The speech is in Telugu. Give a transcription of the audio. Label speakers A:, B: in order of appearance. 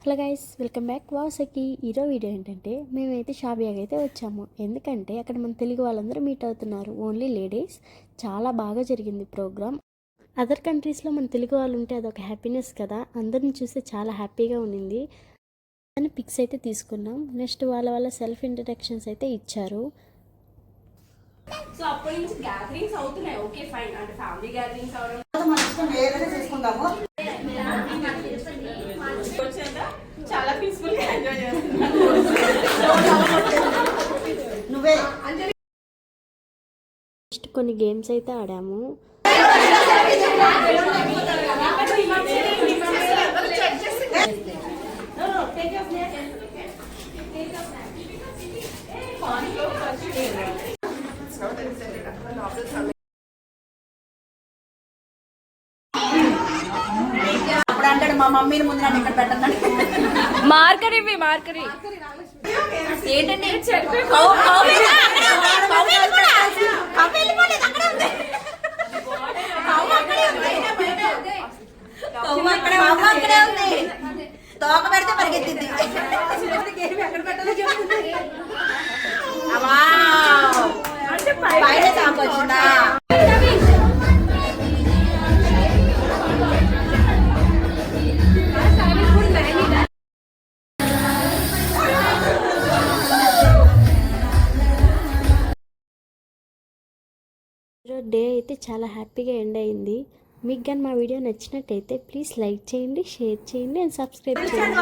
A: హలో గైస్, వెల్కమ్ బ్యాక్ వాసకి. ఈరోజు వీడియో ఏంటంటే మేమైతే షాపియాకి అయితే వచ్చాము. ఎందుకంటే అక్కడ మన తెలుగు వాళ్ళందరూ మీట్ అవుతున్నారు, ఓన్లీ లేడీస్. చాలా బాగా జరిగింది ప్రోగ్రామ్. అదర్ కంట్రీస్లో మన తెలుగు వాళ్ళు ఉంటే అదొక హ్యాపీనెస్ కదా, అందరిని చూస్తే చాలా హ్యాపీగా ఉండింది. అని పిక్స్ అయితే తీసుకున్నాం. నెక్స్ట్ వాళ్ళ సెల్ఫ్ ఇంట్రడక్షన్స్ అయితే ఇచ్చారు.
B: సో అప్పటి నుంచి గ్యాదరింగ్స్ అవుతున్నాయి. ఓకే ఫైన్, అంటే ఫ్యామిలీ గ్యాదరింగ్స్ అవడం చాలా పీస్ఫుల్ గా ఎంజాయ్ చేస్తున్నాను.
A: నెక్స్ట్ కొన్ని గేమ్స్ అయితే ఆడాము.
C: అప్పుడు అంటాడు మా మమ్మీని ముందు నన్ను ఇక్కడ పెట్టండి.
B: మార్కర్ ఇవి ఏంటంటే
C: తోక పెడితే పరిగెత్తింది. బయట తాకు వచ్చిందా?
A: డే అయితే చాలా హ్యాపీగా ఎండ్ అయింది. మీకు కానీ మా వీడియో నచ్చినట్టయితే ప్లీజ్ లైక్ చేయండి, షేర్ చేయండి అండ్ సబ్స్క్రైబ్ చేయండి.